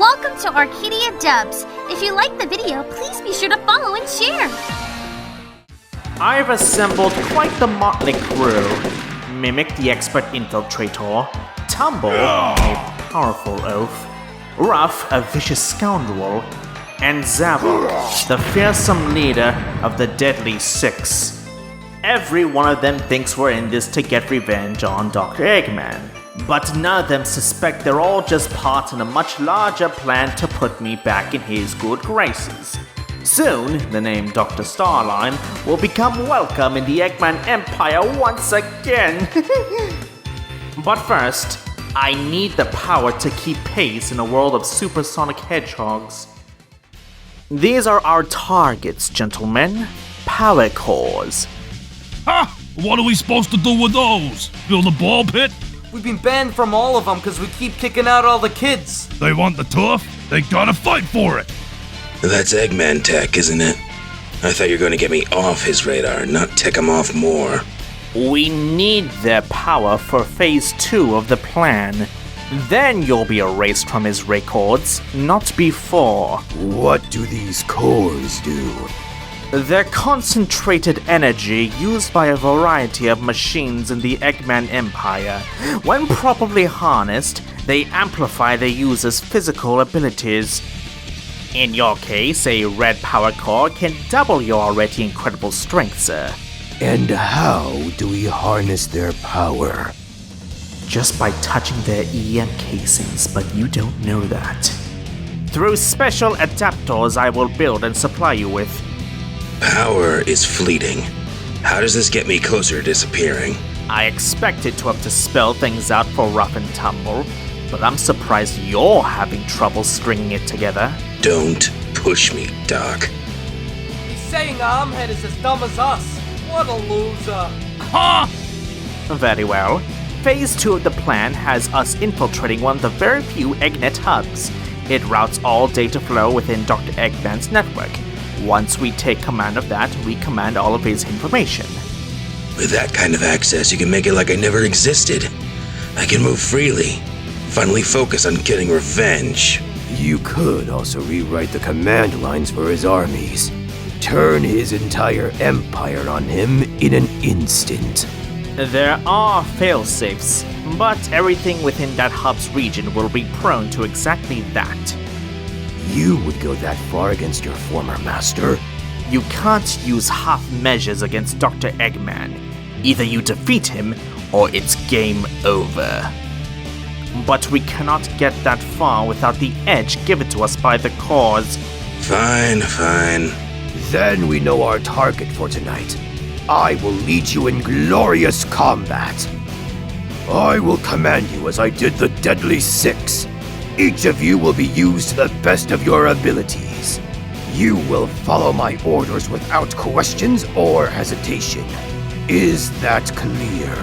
Welcome to Arcadia Dubs. If you like the video, please be sure to follow and share. I've assembled quite the motley crew. Mimic the expert infiltrator, Tumble, a powerful oaf, Ruff, a vicious scoundrel, and Zavok, the fearsome leader of the Deadly Six. Every one of them thinks we're in this to get revenge on Dr. Eggman, but none of them suspect they're all just part in a much larger plan to put me back in his good graces. Soon, the name Dr. Starline will become welcome in the Eggman Empire once again. But first, I need the power to keep pace in a world of supersonic hedgehogs. These are our targets, gentlemen. Power cores. Ha! What are we supposed to do with those? Build a ball pit? We've been banned from all of them because we keep kicking out all the kids. They want the turf? They gotta fight for it! That's Eggman tech, isn't it? I thought you were going to get me off his radar, not tick him off more. We need their power for Phase 2 of the plan. Then you'll be erased from his records, not before. What do these cores do? They're concentrated energy used by a variety of machines in the Eggman Empire. When properly harnessed, they amplify the user's physical abilities. In your case, a red power core can double your already incredible strength, sir. And how do we harness their power? Just by touching their EM casings, but you don't know that. Through special adapters I will build and supply you with. Power is fleeting. How does this get me closer to disappearing? I expected to have to spell things out for Ruff and Tumble, but I'm surprised you're having trouble stringing it together. Don't push me, Doc. He's saying Armhead is as dumb as us. What a loser. Ha! Very well. Phase 2 of the plan has us infiltrating one of the very few Eggnet hubs. It routes all data flow within Dr. Eggman's network. Once we take command of that, we command all of his information. With that kind of access, you can make it like I never existed. I can move freely. Finally focus on getting revenge. You could also rewrite the command lines for his armies. Turn his entire empire on him in an instant. There are failsafes, but everything within that hub's region will be prone to exactly that. You would go that far against your former master? You can't use half measures against Dr. Eggman. Either you defeat him, or it's game over. But we cannot get that far without the edge given to us by the cause. Fine. Then we know our target for tonight. I will lead you in glorious combat. I will command you as I did the Deadly Six. Each of you will be used to the best of your abilities. You will follow my orders without questions or hesitation. Is that clear?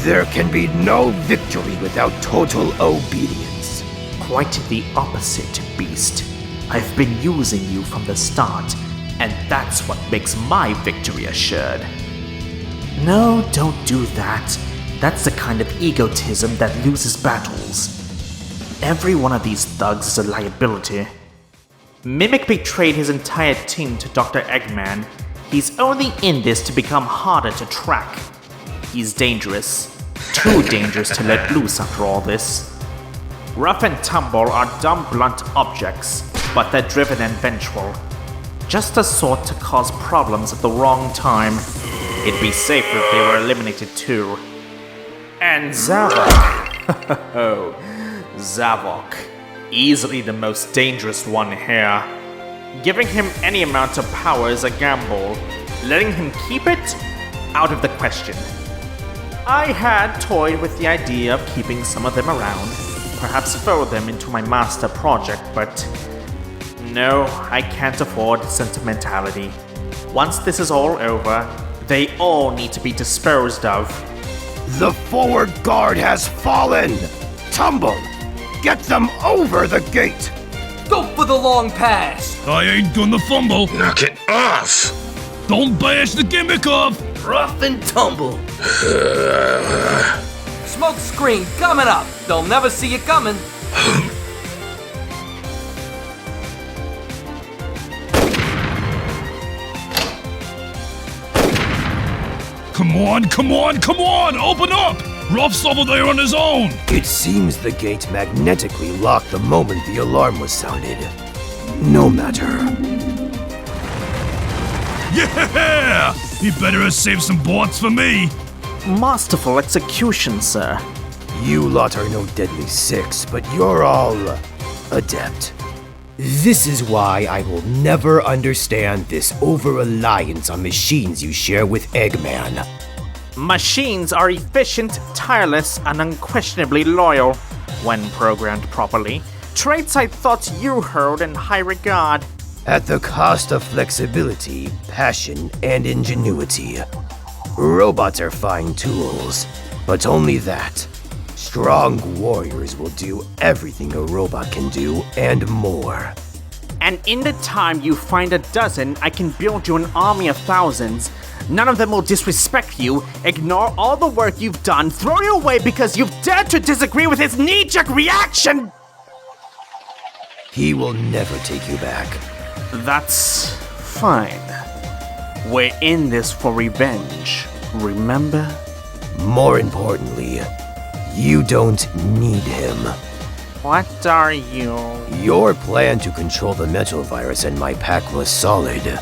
There can be no victory without total obedience. Quite the opposite, Beast. I've been using you from the start, and that's what makes my victory assured. No, don't do that. That's the kind of egotism that loses battles. Every one of these thugs is a liability. Mimic betrayed his entire team to Dr. Eggman. He's only in this to become harder to track. He's dangerous. Too dangerous to let loose after all this. Ruff and Tumble are dumb, blunt objects, but they're driven and vengeful. Just the sort to cause problems at the wrong time. It'd be safer if they were eliminated too. And Zavok. Zavok. Easily the most dangerous one here. Giving him any amount of power is a gamble. Letting him keep it? Out of the question. I had toyed with the idea of keeping some of them around, perhaps throw them into my master project, but no, I can't afford sentimentality. Once this is all over, they all need to be disposed of. The forward guard has fallen! Tumble! Get them over the gate! Go for the long pass. I ain't gonna fumble! Knock it off! Don't bash the gimmick off! Rough and tumble. Smoke screen coming up. They'll never see you coming. Come on, come on, come on! Open up! Ruff's over there on his own! It seems the gate magnetically locked the moment the alarm was sounded. No matter. Yeah! He better have saved some boards for me! Masterful execution, sir. You lot are no deadly six, but you're all adept. This is why I will never understand this over-reliance on machines you share with Eggman. Machines are efficient, tireless, and unquestionably loyal, when programmed properly. Traits I thought you held in high regard. At the cost of flexibility, passion, and ingenuity. Robots are fine tools, but only that. Strong warriors will do everything a robot can do and more. And in the time you find a dozen, I can build you an army of thousands. None of them will disrespect you, ignore all the work you've done, throw you away because you've dared to disagree with his knee-jerk reaction! He will never take you back. That's fine. We're in this for revenge, remember? More importantly, you don't need him. What are you? Your plan to control the metal virus in my pack was solid.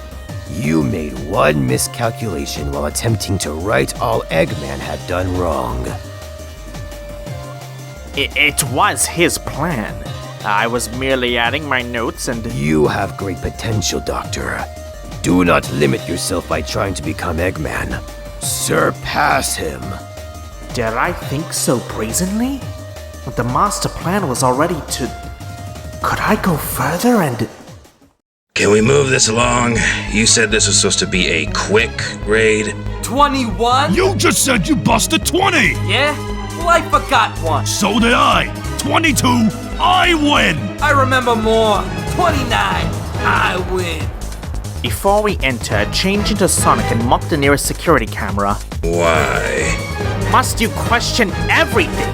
You made one miscalculation while attempting to right all Eggman had done wrong. It was his plan. I was merely adding my notes and... You have great potential, Doctor. Do not limit yourself by trying to become Eggman. Surpass him. Dare I think so brazenly? The master plan was already to... Could I go further and... Can we move this along? You said this was supposed to be a quick raid. 21? You just said you busted 20! Yeah? Well, I forgot one. So did I! 22, I win! I remember more. 29, I win. Before we enter, change into Sonic and mop the nearest security camera. Why? Must you question everything?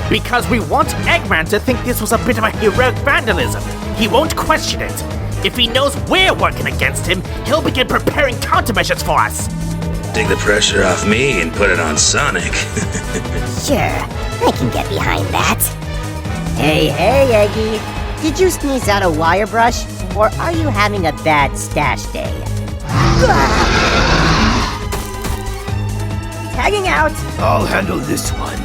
Because we want Eggman to think this was a bit of a heroic vandalism. He won't question it. If he knows we're working against him, he'll begin preparing countermeasures for us. Take the pressure off me and put it on Sonic. Sure, I can get behind that. Hey, Eggy. Did you sneeze out a wire brush? Or are you having a bad stash day? Tagging out! I'll handle this one.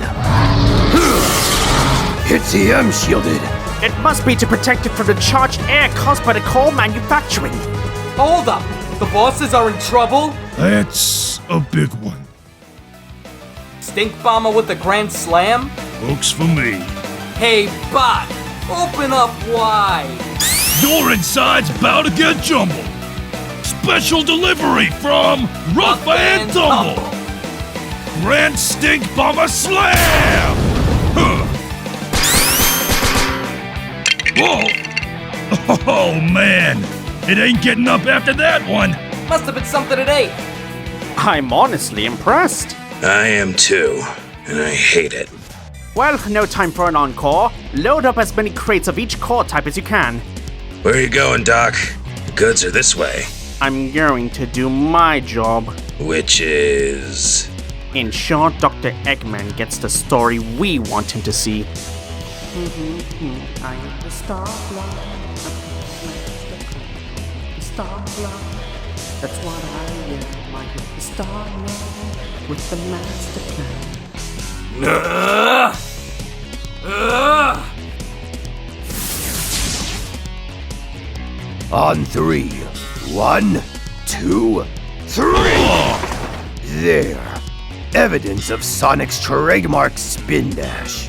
It's EM shielded. It must be to protect it from the charged air caused by the coal manufacturing. Hold up. The bosses are in trouble? That's a big one. Stink Bomber with the Grand Slam? Works for me. Hey, bot! Open up wide! Your inside's about to get jumbled. Special delivery from Rough and Tumble. Grand Stink Bomber Slam! Huh. Whoa! Oh man, it ain't getting up after that one. Must have been something it ate. I'm honestly impressed. I am too, and I hate it. Well, no time for an encore. Load up as many crates of each core type as you can. Where are you going, Doc? The goods are this way. I'm going to do my job. Which is... Ensure Dr. Eggman gets the story we want him to see. I am the Starline. The Starline. That's what I am. I am the Starline with the master plan. On 3. 1, 2, 3. There. Evidence of Sonic's trademark spin dash.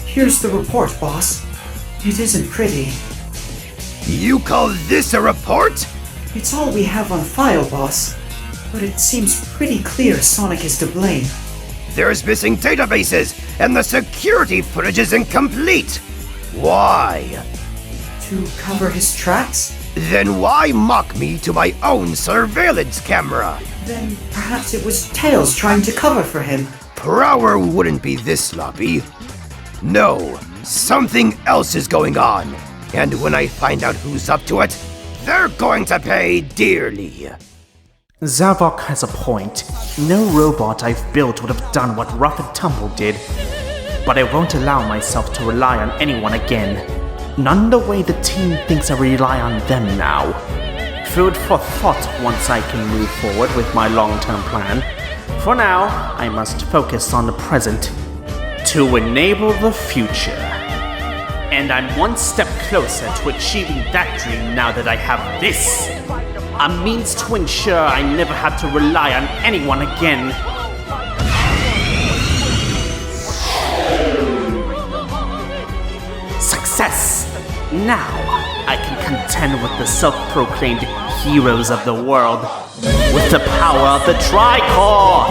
Here's the report, boss. It isn't pretty. You call this a report? It's all we have on file, boss. But it seems pretty clear Sonic is to blame. There's missing databases, and the security footage is incomplete. Why? To cover his tracks? Then why mock me to my own surveillance camera? Then perhaps it was Tails trying to cover for him. Prower wouldn't be this sloppy. No, something else is going on. And when I find out who's up to it, they're going to pay dearly. Zavok has a point. No robot I've built would have done what Rough and Tumble did. But I won't allow myself to rely on anyone again. None the way the team thinks I rely on them now. Food for thought once I can move forward with my long-term plan. For now, I must focus on the present to enable the future. And I'm one step closer to achieving that dream now that I have this. A means to ensure I never have to rely on anyone again. Success! Now, I can contend with the self-proclaimed heroes of the world with the power of the Tricore!